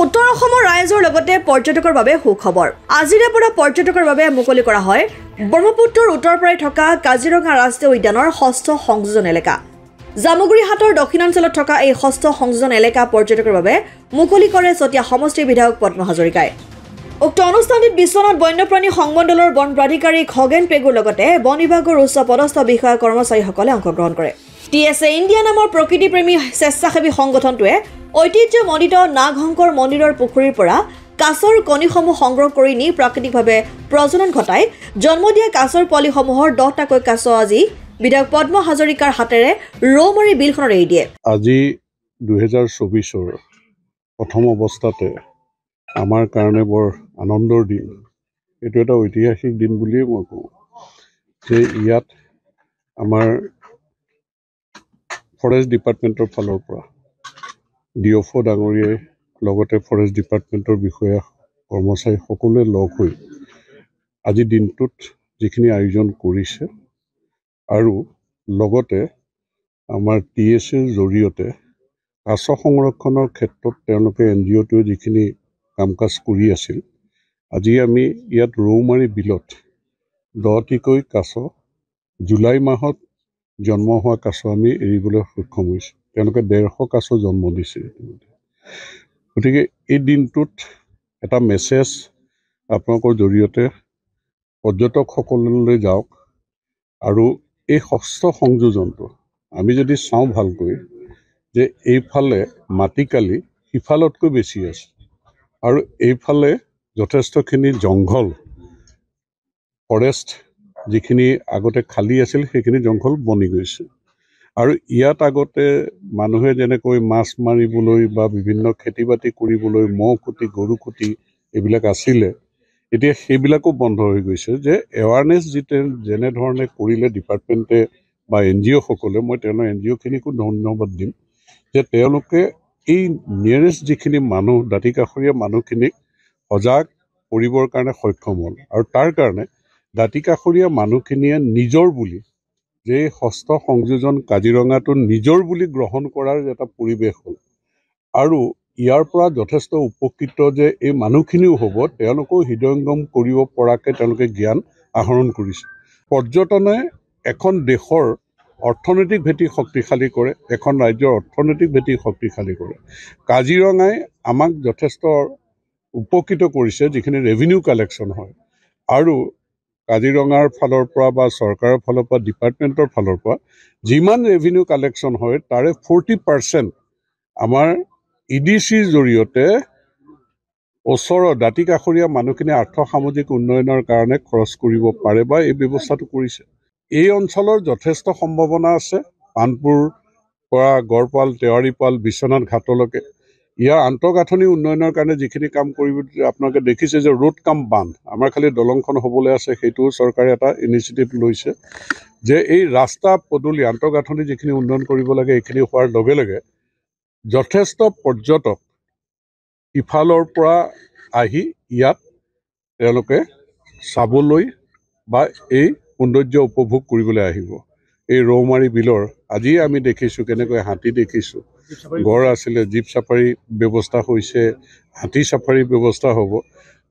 উত্তৰ অসমৰ ৰাইজৰ লগতে পৰ্যটকৰ বাবে সুখবৰ। আজিৰে পৰা পৰ্যটকৰ বাবে মুকলি কৰা হয় ব্ৰহ্মপুত্ৰৰ উত্তৰ পাৰে থকা কাজিৰঙা ৰাষ্ট্ৰীয় উদ্যানৰ ৬ষ্ঠ সংযোজন এলেকা। জামুগুৰিহাটৰ দক্ষিণাঞ্চলত থকা এই ৬ষ্ঠ সংযোজন এলেকা পৰ্যটকৰ বাবে মুকলি কৰে চতিয়া সমষ্টিৰ বিধায়ক পদ্ম হাজৰিকাই। উক্ত অনুষ্ঠানটিত বিশ্বনাথ বন্যপ্ৰাণী সংমণ্ডলৰ বন প্ৰাধিকাৰী খগেন পেগুৰ লগতে বন বিভাগৰ উচ্চ পদস্থ বিষয়া কৰ্মচাৰীসকলে অংশগ্ৰহণ কৰে। TSA ইণ্ডিয়া নামৰ প্ৰকৃতিপ্ৰেমী স্বেচ্ছাসেৱী সংগঠনটোৱে ঐতিহ্যমণ্ডিত নাগশংকৰ মন্দিৰৰ পুখুৰীৰ পৰা কাছৰ কণীসমূহ সংগ্ৰহ কৰি নি প্ৰাকৃতিকভাৱে প্ৰজনন ঘটাই জন্ম দিয়া কাছৰ পোৱালিসমূহৰ 10টাকৈ কাছ আজি বিধায়ক পদ্ম হাজৰিকাৰ হাতেৰে ৰৌমাৰী বিলখনত এৰি দিয়ে। আজি 2024 প্ৰথম অৱস্থাতে আমাৰ কাৰণে বৰ আনন্দৰ দিন। এইটো এটা ঐতিহাসিক দিন বুলিয়ে মই কওঁ যে ইয়াত আমাৰ ফৰেষ্ট ডিপাৰ্টমেণ্টৰ ফালৰ পৰা DFO ডাঙৰীয়াই লগতে ফৰেষ্ট ডিপাৰ্টমেণ্টৰ বিষয়া কৰ্মচাৰী সকলোৱে লগ হৈ আজি দিনটোত যিখিনি আয়োজন কৰিছে আৰু লগতে আমাৰ TSAৰ জৰিয়তে কাছ সংৰক্ষণৰ ক্ষেত্ৰত তেওঁলোকে NGOটোৱে যিখিনি কাম কাজ কৰি আছিল, আজি আমি ইয়াত ৰৌমাৰী বিলত 10টিকৈ কাছ জুলাই মাহত জন্ম হোৱা কাছ আমি এৰিবলৈ সক্ষম হৈছোঁ। তেওঁলোকে 150 কাছ জন্ম দিছে। গতিকে এই দিনটোত এটা মেছেজ আপোনালোকৰ জৰিয়তে পৰ্যটকসকললৈ যাওক আৰু এই 6ষ্ঠ সংযোজনটো আমি যদি চাওঁ ভালকৈ যে এইফালে মাটিকালি সিফালতকৈ বেছি আছে আৰু এইফালে যথেষ্টখিনি জংঘল ফৰেষ্ট যিখিনি আগতে খালী আছিল সেইখিনি জংঘল বনি গৈছে আৰু ইয়াত আগতে মানুহে যেনেকৈ মাছ মাৰিবলৈ বা বিভিন্ন খেতি বাতি কৰিবলৈ মহ খুটি গৰু খুটি এইবিলাক আছিলে, এতিয়া সেইবিলাকো বন্ধ হৈ গৈছে। যে এৱাৰনেছ যেনেধৰণে কৰিলে ডিপাৰ্টমেণ্টে বা NGOসকলে, মই তেওঁলোকৰ NGOখিনিকো ধন্যবাদ দিম যে তেওঁলোকে এই নিয়েৰেষ্ট যিখিনি মানুহ দাঁতিকাষৰীয়া মানুহখিনিক সজাগ কৰিবৰ কাৰণে সক্ষম হ'ল আৰু তাৰ কাৰণে দাঁতিকাষৰীয়া মানুহখিনিয়ে নিজৰ বুলি যে 6ষ্ঠ সংযোজন কাজিৰঙাটো নিজৰ বুলি গ্ৰহণ কৰাৰ এটা পৰিৱেশ হ'ল আৰু ইয়াৰ পৰা যথেষ্ট উপকৃত যে এই মানুহখিনিও হ'ব, তেওঁলোকেও হৃদয়ংগম কৰিব পৰাকৈ তেওঁলোকে জ্ঞান আহৰণ কৰিছে। পৰ্যটনে এখন দেশৰ অৰ্থনৈতিক ভেটি শক্তিশালী কৰে, এখন ৰাজ্যৰ অৰ্থনৈতিক ভেটি শক্তিশালী কৰে। কাজিৰঙাই আমাক যথেষ্ট উপকৃত কৰিছে যিখিনি ৰেভিনিউ কালেকশ্যন হয় আৰু কাজিৰঙাৰ ফালৰ পৰা বা চৰকাৰৰ ফালৰ পৰা ডিপাৰ্টমেণ্টৰ ফালৰ পৰা যিমান ৰেভিনিউ কালেকশ্যন হয় তাৰে 40% আমাৰ EDCৰ জৰিয়তে ওচৰৰ দাঁতিকাষৰীয়া মানুহখিনি আৰ্থসামাজিক উন্নয়নৰ কাৰণে খৰচ কৰিব পাৰে বা এই ব্যৱস্থাটো কৰিছে। এই অঞ্চলৰ যথেষ্ট সম্ভাৱনা আছে। পানপুৰ পৰা গড়পাল তেওৱাৰীপাল বিশ্বনাথ ঘাটলৈকে ইয়াৰ আন্তঃগাঁথনি উন্নয়নৰ কাৰণে যিখিনি কাম কৰিব আপোনালোকে দেখিছে যে ৰোড কাম বান্ধ আমাৰ খালি দলংখন হ'বলৈ আছে, সেইটোও চৰকাৰে এটা ইনিচিয়েটিভ লৈছে যে এই ৰাস্তা পদূলি আন্তঃগাঁথনি যিখিনি উন্নয়ন কৰিব লাগে এইখিনি হোৱাৰ লগে লগে যথেষ্ট পৰ্যটক ইফালৰ পৰা আহি ইয়াত তেওঁলোকে চাবলৈ বা এই সৌন্দৰ্য উপভোগ কৰিবলৈ আহিব। এই ৰৌমাৰী বিলৰ আজি আমি দেখিছোঁ কেনেকৈ হাতী দেখিছোঁ, গড় আছিলে, জীপ চাফাৰী ব্যৱস্থা হৈছে, হাতী চাফাৰী ব্যৱস্থা হ'ব।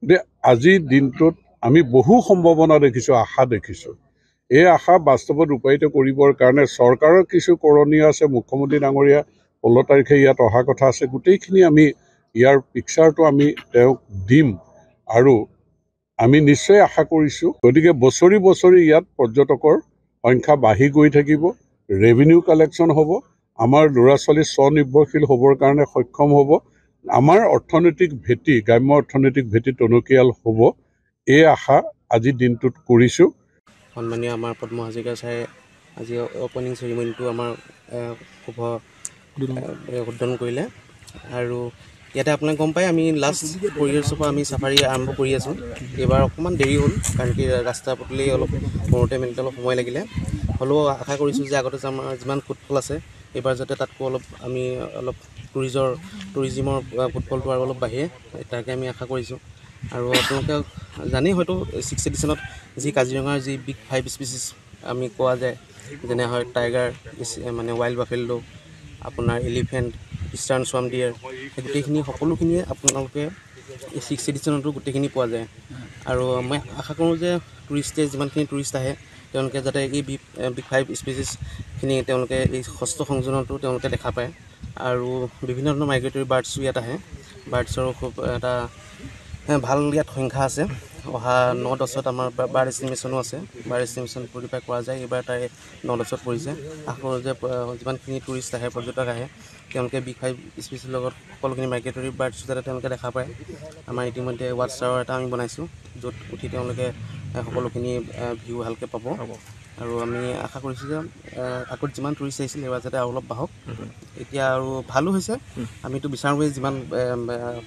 গতিকে আজিৰ দিনটোত আমি বহু সম্ভাৱনা দেখিছোঁ, আশা দেখিছোঁ। এই আশা বাস্তৱত ৰূপায়িত কৰিবৰ কাৰণে চৰকাৰৰ কিছু কৰণীয় আছে। মুখ্যমন্ত্ৰী ডাঙৰীয়া 16 তাৰিখে ইয়াত অহা কথা আছে। গোটেইখিনি আমি ইয়াৰ পিকচাৰটো আমি তেওঁক দিম আৰু আমি নিশ্চয় আশা কৰিছোঁ। গতিকে বছৰি বছৰি ইয়াত পৰ্যটকৰ সংখ্যা বাঢ়ি গৈ থাকিব, ৰেভিনিউ কালেকশ্যন হ'ব, আমাৰ ল'ৰা ছোৱালী স্বনিৰ্ভৰশীল হ'বৰ কাৰণে সক্ষম হ'ব, আমাৰ অৰ্থনৈতিক ভেটি গ্ৰাম্য অৰ্থনৈতিক ভেটি টনকিয়াল হ'ব। এই আশা আজিৰ দিনটোত কৰিছোঁ। সন্মানীয় আমাৰ পদ্ম হাজৰিকা ছাৰে আজি অপেনিং চেৰিমনিটো আমাৰ শুভ উদ্বোধন কৰিলে আৰু ইয়াতে আপোনাক গম পায় আমি লাষ্ট 4 yearsৰ পৰা আমি চাফাৰী আৰম্ভ কৰি আছোঁ। এইবাৰ অকণমান দেৰি হ'ল কাৰণ কি ৰাস্তা পদূলি অলপ কৰোঁতে মেলোতে অলপ সময় লাগিলে, হ'লেও আশা কৰিছোঁ যে আগতে আমাৰ যিমান ফুটফল আছে এইবাৰ যাতে তাতকৈ আমি অলপ টুৰিজিমৰ ফুটফলটো আৰু অলপ বাঢ়ে তাকে আমি আশা কৰিছোঁ। আৰু আপোনালোকে জানেই হয়তো 6th editionত যি কাজিৰঙাৰ যি বিগ 5 স্পিচিছ আমি কোৱা যায়, যেনে হয় টাইগাৰ মানে ৱাইল্ড বাফেলো, আপোনাৰ এলিফেণ্ট, ইষ্টাৰ্ণ সোৱাম ডিয়াৰ এই গোটেইখিনি সকলোখিনিয়ে আপোনালোকে এই 6th এডিশ্যনতো গোটেইখিনি পোৱা যায় আৰু মই আশা কৰোঁ যে টুৰিষ্টে যিমানখিনি টুৰিষ্ট আহে তেওঁলোকে যাতে এই বিগ 5 স্পেচিছখিনি তেওঁলোকে এই ষষ্ঠ সংযোজনতো তেওঁলোকে দেখা পায় আৰু বিভিন্ন ধৰণৰ মাইগ্ৰেটৰী বাৰ্ডছো ইয়াত আহে বাৰ্ডছৰো খুব এটা ভাল ইয়াত সংখ্যা আছে অহা 9-10ত আমাৰ বাৰ্ড এষ্টিমেশ্যনো আছে বাৰ্ড এষ্টিমেশ্যন পৰীক্ষা কৰা যায় এইবাৰ তাই 9-10ত পৰিছে আশা কৰোঁ যে যিমানখিনি টুৰিষ্ট আহে পৰ্যটক আহে তেওঁলোকে বিগ 5 স্পেচিছৰ লগত সকলোখিনি মাইগ্ৰেটৰী বাৰ্ডছো যাতে তেওঁলোকে দেখা পায় আমাৰ ইতিমধ্যে ৱাটছ টাৱাৰ এটা আমি বনাইছোঁ য'ত উঠি তেওঁলোকে সকলোখিনি ভিউ ভালকৈ পাব আৰু আমি আশা কৰিছোঁ যে আগত যিমান টুৰিষ্ট আহিছিল এইবাৰ যাতে আৰু অলপ বাঢ়ক এতিয়া আৰু ভালো হৈছে আমিতো বিচাৰোঁ যে যিমান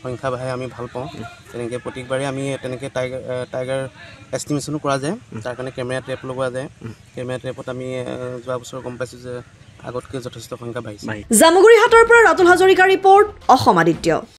সংখ্যা বাঢ়ে আমি ভাল পাওঁ তেনেকৈ প্ৰত্যেকবাৰে আমি তেনেকৈ টাইগাৰ এষ্টিমেশ্যনো কৰা যায় তাৰ কাৰণে কেমেৰা ট্ৰেপ লগোৱা যায় কেমেৰা ট্ৰেপত আমি যোৱা বছৰ গম পাইছোঁ যে আগতকৈ যথেষ্ট সংখ্যা বাঢ়িছে জামুগুৰিহাটৰ পৰা ৰাতুল হাজৰিকাৰ ৰিপৰ্ট অসম আদিত্য।